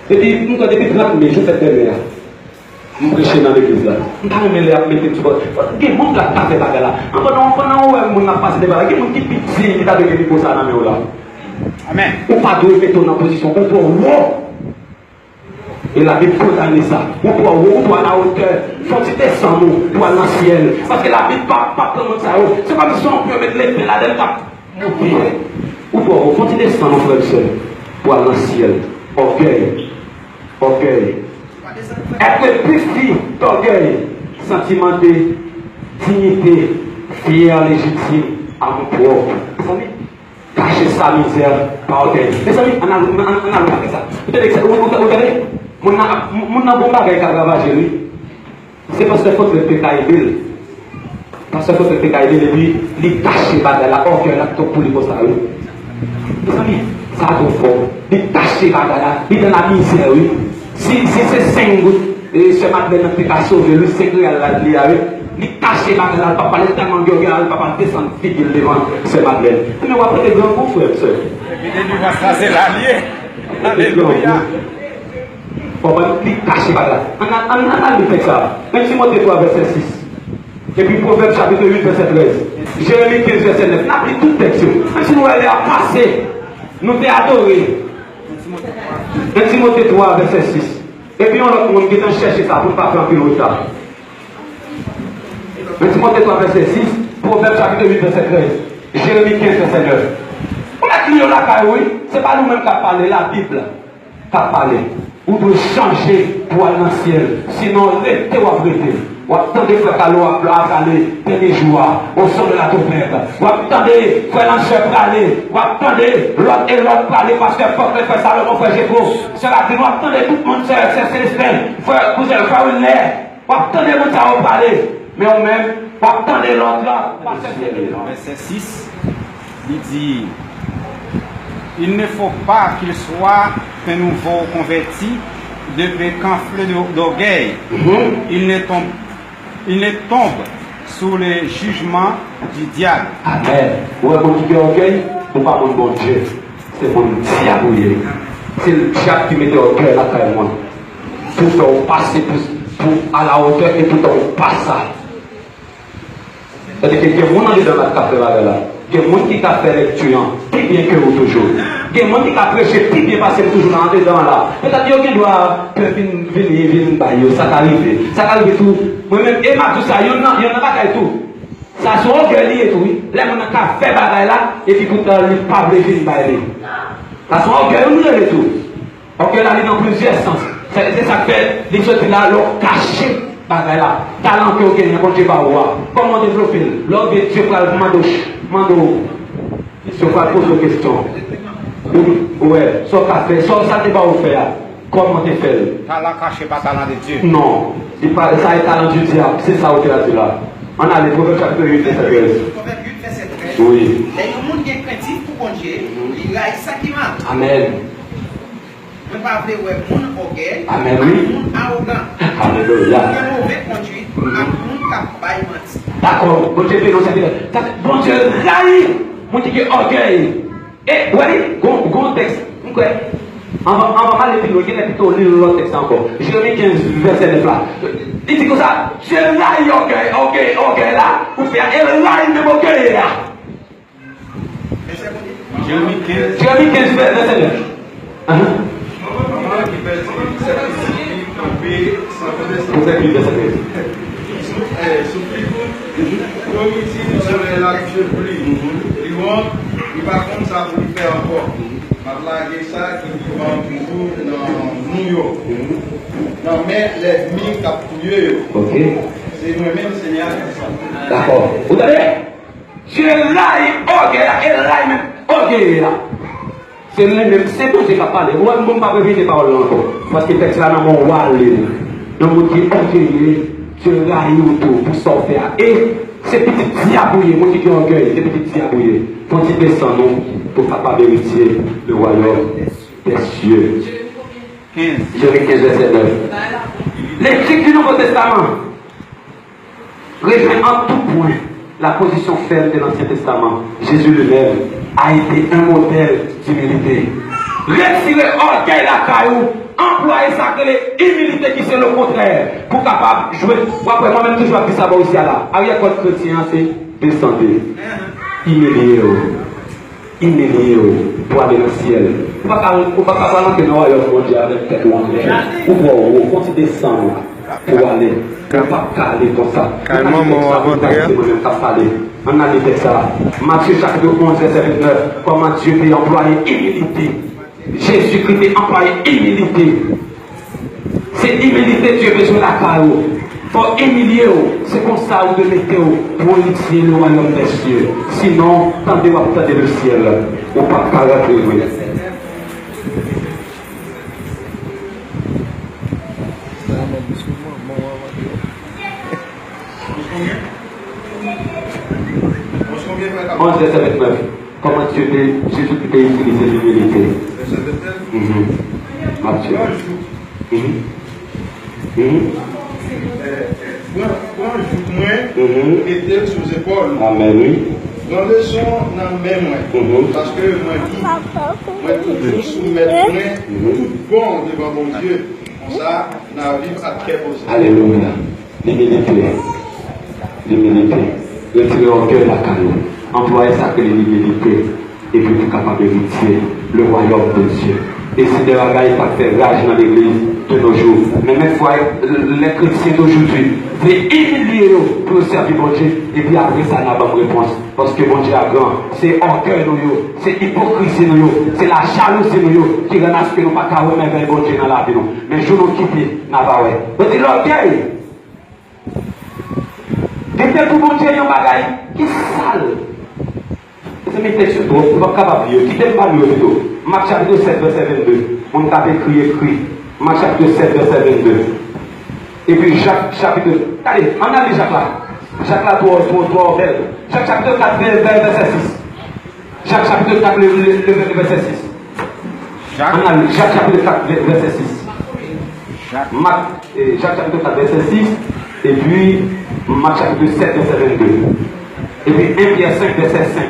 Depuis 30 mai, je fais des mères. Je prêche dans l'église là. Je ne vais pas mettre tout ça. Il y a des gens qui ont fait des bagages là. Pendant on a passé des bagages, il y a des gens qui pitié, qui ont devenu pour ça dans le là. Amen. Ou pas de mettre en position, on peut voir. Et la Bible condamne ça. On doit à la hauteur. Il faut que tu descends pour aller dans le ciel. Parce que la Bible ne va pas prendre ça. C'est pas que si on peut mettre l'épée là-dedans. Ou faut que tu descends, mon frère et soeur, pour aller dans le ciel. Orgueil. Orgueil. Être plus fille d'orgueil. Sentiment de dignité. Fier, légitime, amour propre. Vous savez? Cacher sa misère par orgueil. Mes amis, on a regardé ça. Vous regardez? Mon bon bagage qui a ravagé lui, c'est parce que faut que le péché aide. Parce que faut que le péché aide et puis il cache la orgueil là pour les postes. Mes amis, ça a trop fort. Il cache là, il dans la misère oui. Si c'est 5 gouttes et ce matin dans le péché sauvé, lui 5 réals là il avait. Il cache là, le papa laisse tellement de orgueil, le papa descend figure devant ce matin. Mais on va prendre des grands bons frères, sœurs. Et puis il va se casser l'allié. Alléluia. On va nous cacher par là. On a fait ça. Même si moi, 3 verset 6. Et puis Proverbe chapitre 8, verset 13. Jérémie 15, verset 9. On a pris tout le texte. Même si nous allons passer, nous t'es adoré. 1 Timothée 3, verset 6. Et puis on a qui chercher ça pour ne pas faire un peu de retard. 1 Timothée 3, verset 6. Proverbe chapitre 8, verset 13. Jérémie 15, verset 9. On a crié là, oui. Ce n'est pas nous-mêmes qui avons parlé, la Bible qui a parlé. Vous devez changer pour aller dans le ciel. Sinon, l'été va prêter. Vous attendez frère Calo à aller dernier jour au son de la tempête. Vous attendez frère Lancheur pour aller. Vous attendez l'autre et l'autre pour aller parce que frère Salomon, frère Gépo. Cela dit, vous attendez tout le monde, c'est Célestin, frère Cousin, frère Wilner. Vous attendez tout ça pour aller. Mais au même, vous attendez l'autre là. Verset 6, il dit. Il ne faut pas qu'il soit un nouveau converti de pécanfle d'orgueil. Il ne tombe sous le jugement du diable. Amen. Vous avez mon orgueil, vous pas mon bon Dieu. C'est mon diable. C'est le diable qui met orgueil là quand moi. Pour qu'on passe pour à la hauteur et pour qu'on passe. C'est-à-dire qu'il y a des gens dans la café là. Il y a des gens qui ont fait lecture, plus bien que vous toujours. Il y a des gens qui ont prêché, plus bien passé toujours dans dedans là. C'est-à-dire qu'il doit venir, ça t'arrive. Ça t'arrive tout. Moi-même, et tout ça, il y en a pas tout. Ça se orgueille et tout. Là, on a fait bagaille là, et puis pourtant, il n'y a pas de venir. Ça se orgueille et tout. Orgueil là, il est dans plusieurs sens. C'est ça que fait, les choses là, l'ont caché. Là, talent que vous gagnez, quand tu vas voir. Comment développer? L'homme de Dieu va mando. Il se va poser des questions. Ouais, ça qu'a fait, ça ne va pas vous faire. comment tu fais? Talent caché pas talent de Dieu. Non, il parle ça est talent du diable, c'est ça où tu as dit là. On a les Proverbes chapitre 8, verset 13. Proverbe 8, verset 13. Oui. Les gens qui sont craintifs pour bon Dieu, ils raillent ça qui mal. Amen. Je ne pas appeler moun orgueil, Amen, oui. moun arrogant. Alléluia. Qui est mauvais conduite, à moun qui menti. D'accord, bon Dieu fait non, c'est bon Dieu raille, mon Dieu qui est orgueil. Et, voyez, bon texte. On va mal les piloter, mais plutôt lire l'autre texte encore. Jérémie 15, verset 9 là. Il dit comme ça, je raille orgueil là, pour faire et raille même orgueil là. Jérémie 15. Jérémie 15, verset 9. Maman qui fait simplicité, camper, sans contestation. Pour cette verset 13. Comme ici, sur la pluie, il va comme ça pour lui faire encore. Maintenant, il y a ça qui va toujours dans New York. Non, mais les mines capturées, Ok. c'est moi-même Seigneur qui ça. D'accord. Vous avez je raille orgueil là, et raille même orgueil là. C'est le même, c'est tout ce qui a parlé. Moi, je ne peux pas répéter les paroles encore. Parce que le texte là, dans mon roi, dans mon Dieu, orgueilleux, je raille autour pour sortir. Et ces petits diabouillés, moi qui dis orgueil, ces petits diabouillés, font-ils descendre pour ne pas vérifier le royaume des cieux. 15. Jérémie 15, verset 9. L'écrit du Nouveau Testament rejoint en tout point la position ferme de l'Ancien Testament. Jésus lui-même a été un modèle d'humilité. Retirer orgueil la caillou, employer ça que l'humilité qui c'est le contraire, pour capable de jouer. Après, moi-même, toujours appris ça aussi là. Arrière contre chrétien, c'est descendez. Humiliez-vous pour aller dans le ciel. On ne va pas parler que nous allons mondial avec tête en l'air. Ou pour on descendre pour aller. On ne va pas caler comme ça. Calmement, mon avocat. On a dit ça. Matthieu chapitre 11, verset 29. Comment Dieu peut employer humilité. Jésus-Christ a employé humilité. C'est humilité Dieu besoin de la carreau. Pour humilier, c'est comme ça vous devez mettre pour initier le royaume des cieux. Sinon, tendez à tenter le ciel. Ou pas caractère. Verset 29. Comment Dieu Jésus peut utiliser l'humilité. Matthieu. Quand je moins était sous épaule. Amen, oui. Dans le son, dans le même parce que moi, toujours soumettre tout bon devant mon Dieu. Comme ça, dans la vie, à très possible. Alléluia. L'humilité. L'humilité. Retirer au cœur la cadeau. Employer ça que l'humilité. Et puis, être capable de retirer le royaume de Dieu. Et si des bagailles pas faire rage dans l'église de nos jours. Mais même fois, les chrétiens d'aujourd'hui veulent humilier pour servir mon Dieu. Et puis après ça, n'a pas de réponse. Parce que mon Dieu est grand. C'est orgueil, c'est hypocrisie, c'est la jalousie qui rend à ce que nous ne pouvons pas remettre mon Dieu dans la vie. Mais je nous quitte, n'a pas ouais. Vous dites l'orgueil. Dès que mon Dieu est un bagaille qui est sale. C'est mes textes, vous ne pouvez pas capable de quitter le palais plutôt. Marc chapitre 7, verset 22. On t'a écrit. Marc chapitre 7, verset 22. Et puis Jacques chapitre. Allez, on a lu Jacques là. Jacques là, toi, belle. Jacques chapitre 4, verset 6. Jacques chapitre 4, le verset 6. On a lu Jacques chapitre 4, verset 6. Jacques chapitre 4, verset 6. Et puis Marc chapitre 7, verset 22. Et puis 1 Pierre 5, verset 5.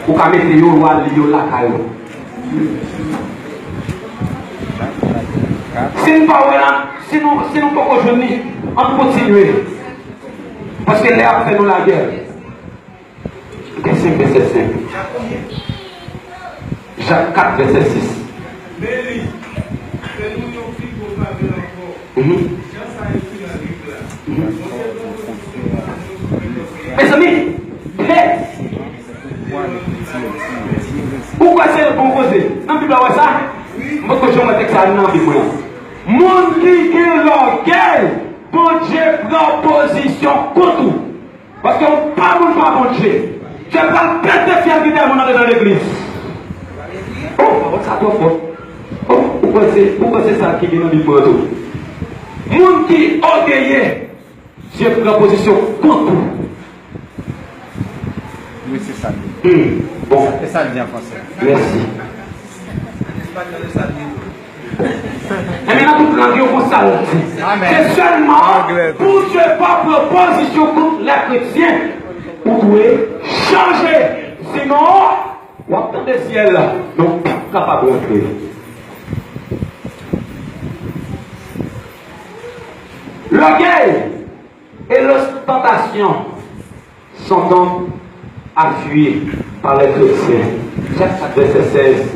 Ou qu'à mettre yo la caillou. Si nous ne pas là, si nous ne pas aujourd'hui, on continue. Parce que l'air fait nous la guerre. 5 verset 5. Jacques 4 verset 6. Mes amis, pourquoi c'est le bon côté? Non, tu dois voir ça? Moi, je vais mettre ça dans la Bible. Mon qui est l'orgueil, bon Dieu prend position contre tout. Parce qu'on parle pas bon Dieu. Je ne parle pas de fier qui est dans l'église. Oh, ça doit faire. Oh, Pourquoi c'est ça qui vient dans le livre? Monde qui orgueilleux, Dieu prend position contre vous. Oui, c'est ça. Bon, C'est ça le bien français. merci. Et maintenant, toute langue est comme ça. C'est seulement pour Dieu pas proposition contre les chrétiens. Vous pouvez changer. Sinon, vous attendez le ciel là. Donc, capable de rentrer. L'orgueil et l'ostentation sont donc à fuir par les chrétiens. Jacques 4, verset 16.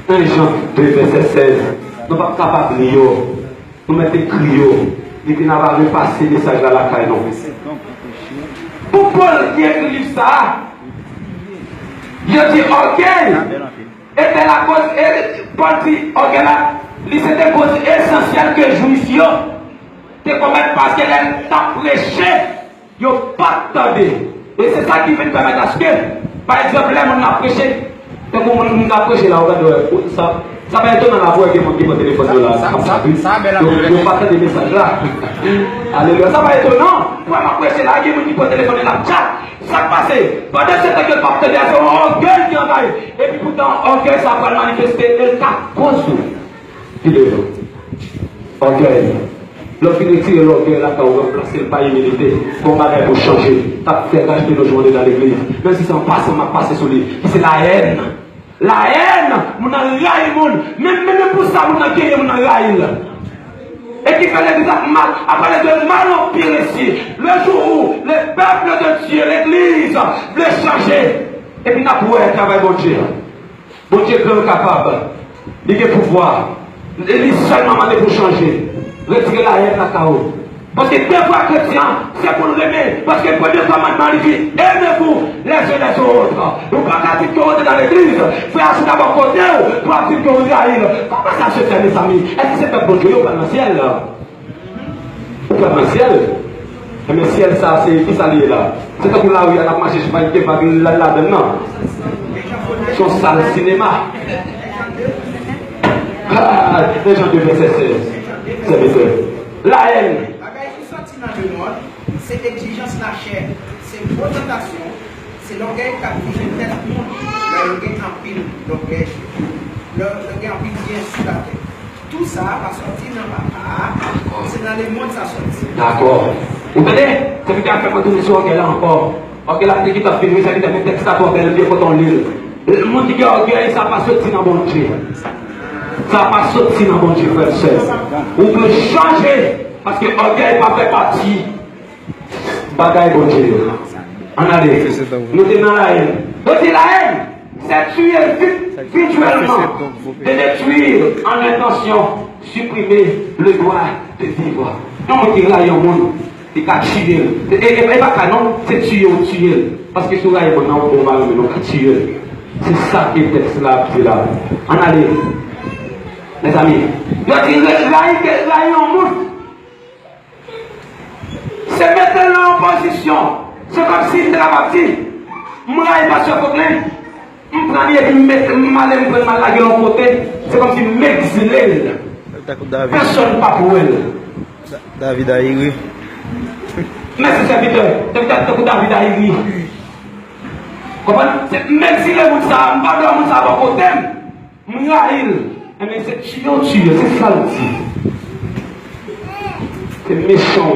1 Jean 2, verset 16. Nous ne sommes pas capables de lire. Nous mettons crier. Et puis nous n'avons pas passé le message à la caille. Pour Paul qui écrit ça, il dit orgueil était la cause. Paul dit orgueil là, c'était une cause essentielle que juif te commettre parce qu'elle t'a prêché, il n'y a pas de. Et c'est ça qui vient permettre à ce que, par exemple, là, on a prêché, on a prêché là, ça va être dans la voix qui est mon téléphone là. Donc, pas des messages là. Alléluia. Ça va être étonnant. Pour ma prêcher là, il y a mon téléphone là. Ça passe. Pendant ce temps que le pape te dit, c'est un orgueil qui envahit. Et puis pourtant, orgueil, ça va manifester le cas cause. Il est là. Orgueil. Lorsqu'il retire l'orgueil là, quand on va placer le pays militaire, on va pour changer. T'as fait racheter nos journées dans l'église. Même si c'est en passe, on m'a passé sur lui. C'est la haine. La haine, on a raillé le monde. Même pour ça, on a gagné, on a raillé. Et qui fait les mal, après les mal empire ici. Le jour où le peuple de Dieu, l'église, veut changer. Et puis, on a pour un travail, bon Dieu. Bon Dieu est capable. Il a pouvoir. Il est seulement demandé pour changer. Retirer la haine à chaos. Parce que deux fois chrétien, c'est pour nous aimer. Parce que le premier commandement, il dit aimez-vous les uns les autres. Vous ne pouvez pas dire que vous êtes dans l'église. Vous pouvez assurer d'abord côté pour dire que vous êtes. Comment ça se fait, mes amis? Est-ce que c'est un bon Dieu ou pas dans le ciel? Ou pas dans le ciel? Mais le ciel, ça, c'est qui ça lié là? C'est comme là où il y a la marche, je ne sais pas là-dedans. Son sale cinéma. Ah, les gens de verset 16. C'est bien. La haine. C'est l'exigence de la chair, c'est l'orientation, c'est l'orgueil qui a bougé tellement de monde, l'orgueil en pile, l'orgueil en pile bien sur la tête. Tout ça va sortir dans ma part, c'est dans les mondes que ça sortit. D'accord. Vous comprenez? C'est ce qui a fait ma tournée sur l'orgueil là encore. Orgueil là, c'est qui t'a filmé, c'est qui t'a mis texte à toi, il faut ton l'île. Le monde qui a orgueil, ça va pas sortir dans mon Dieu. Ça va pas sortir dans mon Dieu, frère et soeur. Vous pouvez changer, parce que l'orgueil va faire partie. Bagaille bon Dieu. En allez. Nous sommes dans la haine. Donc la haine, c'est tuer virtuellement. De détruire en intention, supprimer le droit de vivre. Non, on dit là, il y a un monde qui a tué. Et pas non, c'est tuer ou tuer. Parce que sur là, il y a un monde qui a tué. C'est ça qui est texte là, là. En allez. Mes amis. Donc là, il y a un monde. C'est mettre là en position. C'est comme si c'était la partie. Moi, il passe sur le côté. Je prends et puis je mal la gueule en côté. C'est comme si je m'exilais. Personne pas pour elle. David Aïri. Merci, serviteur. David Aïri. Comprenez? C'est m'exiler, je ne sais pas à côté. Mais c'est tuer, c'est ça le dit. C'est méchant,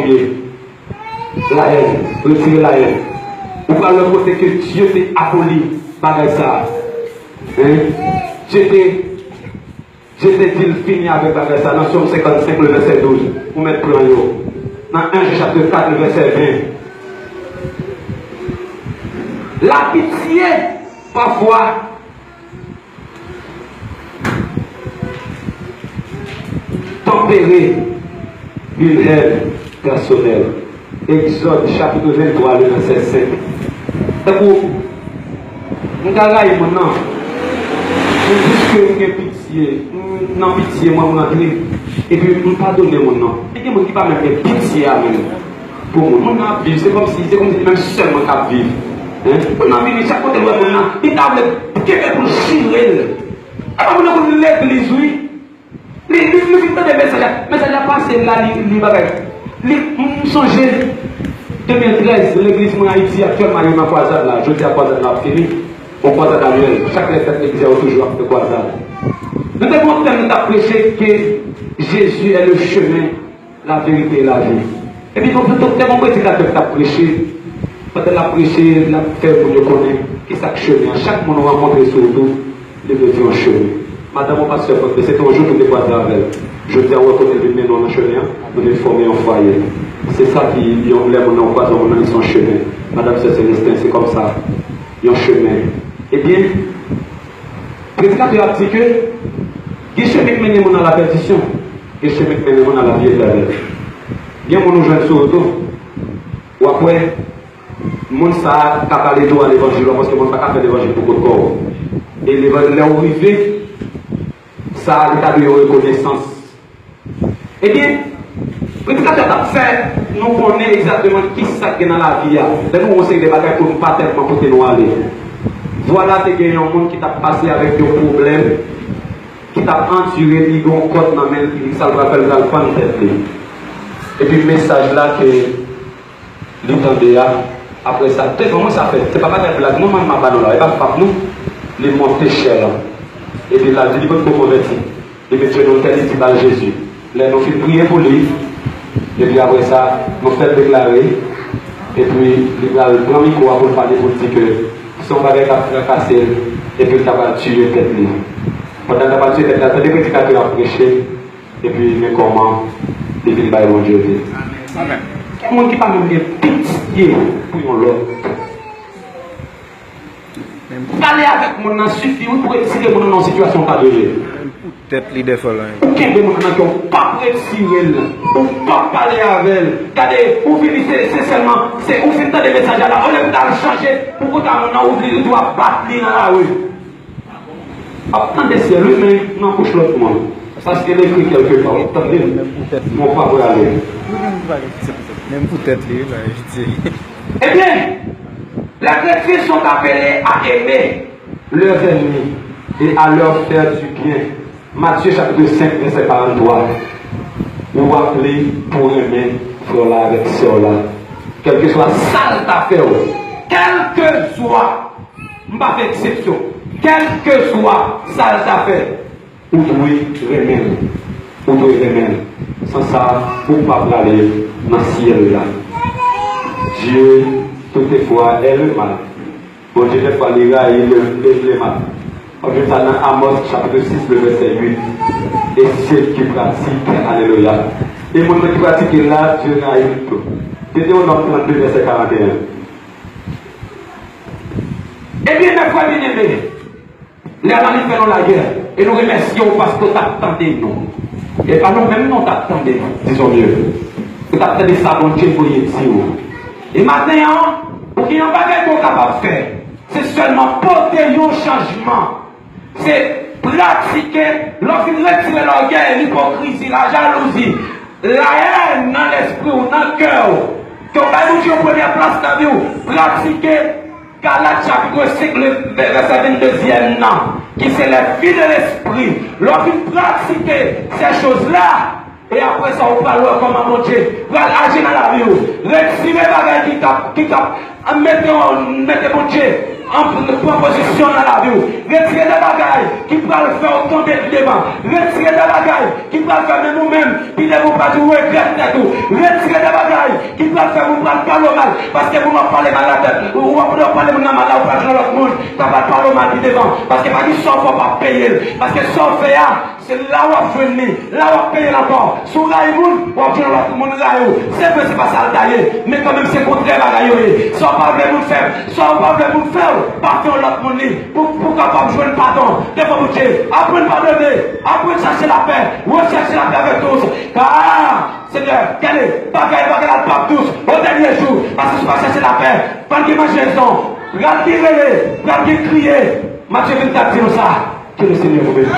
la haine, retirer la haine. Ou par le côté que Dieu t'a aboli par ça. Je t'ai dit le fini avec ça. Dans Somme 55, le verset 12. Vous mettez plan yo. Dans 1 chapitre 4, le verset 20. La pitié, parfois, tempérer une haine personnelle. Exode chapitre 23, le verset 5. C'est pour nous gagner maintenant. Puisque j'ai pitié, non pitié, moi, mon ami. Et puis, nous pardonner mon nom. Et qui ne pas même pitié à même. Pour moi, mon âme vivre, c'est comme si même seulement qu'à vivre. On a vu chaque côté de mon âme. Il t'a quelqu'un pour chirer. Alors, vous avez l'église, oui. temps de message a passé là, il songeait 2013, l'église en Haïti actuellement, il y a une croisade là, je dis à croisade là, fini, on croisade annuelle, chaque fête l'église est toujours de croisade. Nous devons prêcher que Jésus est le chemin, la vérité et la vie. Et puis, nous devons prédicateur qui a prêché, quand elle a prêché, la fait pour nous connaître, qui est chaque chemin, chaque monde rencontre sur nous, il veut dire un chemin. Madame, mon pasteur, c'est un jour que nous devons faire avec elle. Je dis à vous, quand nous venons dans le chemin, nous devons former un foyer. C'est ça qui, les gens en croisant, ils sont chemin. Madame, c'est Célestin, c'est comme ça. Ils ont chemin. Eh bien, le prédicateur a dit que, il y a chemin qui mène dans la perdition, il y a chemin qui mène dans la vie éternelle. Il y a mon jeune sur auto, ou après, le monde a parlé de l'évangile, parce que le monde n'a pas fait l'évangile pour le corps. Et l'évangile est arrivé, ça a l'état de reconnaissance. Eh bien, le prédicateur a fait, nous connaissons exactement qui ça qui est dans la vie. Nous, on sait des bagages pour ne pas tellement côté nous aller. Voilà, il y a un monde qui t'a passé avec des problèmes, qui t'a enduré, il y a un code dans la main, ça le rappelle dans le pan de tête. Et puis, le message là que l'entendez après ça, comment ça fait? C'est pas mal de blague, nous, même ma balle là, et pas nous, les monter cher. Et puis là, il faut convertir. Et puis, nous avons dit Jésus. Là, nous faisons prier pour lui. Et puis après ça, nous faisons déclarer. Et puis, il va prendre le micro pour parler pour dire que son bagage a fracassé et puis il va tuer tête. Pendant qu'il va tuer tête, il y a des prédicateurs à prêcher. Et puis, mais comment il va y Dieu. Amen. Il y a des gens qui parlent de pitié pour l'autre. Parler avec mon nom suffit pour retirer mon nom en situation pas de jeu. Peut-être l'idée folle. Aucun de mon nom qui n'ont pas retirer, ou pas parler avec elle. Regardez, vous finissez, c'est seulement, c'est vous finissez des messages là, on est dans le changer pour que mon nom oublie, doit battre dans la rue. Attendez, c'est lui, mais non, couche l'autre monde. Parce qu'elle écrit quelque part. Attendez, mon pas pour aller. Même peut-être là, je dis. Eh bien, les chrétiens sont appelés à aimer leurs ennemis et à leur faire du bien. Matthieu chapitre 5, verset 43. Vous appelez pour aimer frère là avec sœur là. Quel que soit ça l'affaire, quel que soit, je ne vais pas faire exception, quel que soit ça l'affaire, vous devez aimer. Vous devez aimer. Sans ça, vous ne pouvez pas aller dans le ciel là. Dieu, toutefois, est le mal. Bon Dieu, des fois, les gars, il est le mal. On dit ça dans Amos, chapitre 6, le verset 8. Et ceux qui pratiquent, alléluia. Et mon qui pratique là, Dieu n'a eu tout. C'était au nom 32, verset 41. Eh bien, mes frères bien-aimés, les amis faisons la guerre. Et nous remercions parce que tu attendez nous. Et pas nous-mêmes, nous t'attendons, disons mieux. Tu t'attendais ça, bon Dieu, pour y dire. Et maintenant, pour qu'il n'y ait pas de choses capable de faire, c'est seulement porter un changement. C'est pratiquer, lorsqu'il retire l'orgueil, l'hypocrisie, la jalousie, la haine dans l'esprit ou dans le cœur. Que vous allez vous première place dans la vie, pratiquer Galates chapitre 5, verset 22e, qui c'est la vie de l'esprit. Lorsqu'il pratique ces choses-là, et après ça, on parle comment mon Dieu va agir dans la vie. Retirez les bagages qui tapent, mettez mon Dieu en proposition dans la vie. Retirez les bagages qui peuvent le faire tomber devant. Retirez les bagages qui peuvent faire de nous-mêmes, puis ne vous pas du regret de tout. Retirez les bagages qui peuvent faire vous prendre pas le mal, parce que vous m'en parlez mal la tête. Ou vous m'en parlez mal la tête, ou l'autre monde, tu n'as pas le mal devant. Parce que pas dit ça, il ne faut pas payer. Parce que ça, c'est là où on fait là où on paye l'encore. Sur Raïmoun, on fait l'autre monde Raïou. C'est pas ça le tailler, mais quand même c'est contraire à Raïou. Ça va pas vous faire, ça va pas vous faire, partez l'autre monde pour capable jouer le pardon. Devant vous Dieu, apprenez à pardonner, apprenez à chercher la paix, recherchez la paix avec tous. Car, Seigneur, regardez, bagaille la pape tous, au dernier jour, parce que je vais chercher la paix, pas de manger-en, regardez crier. Matthieu 24 dit ça, que le Seigneur vous bénisse.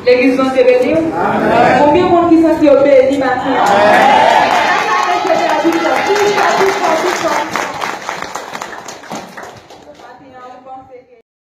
L'église va se bénir. Combien de monde qui sont bénis maintenant?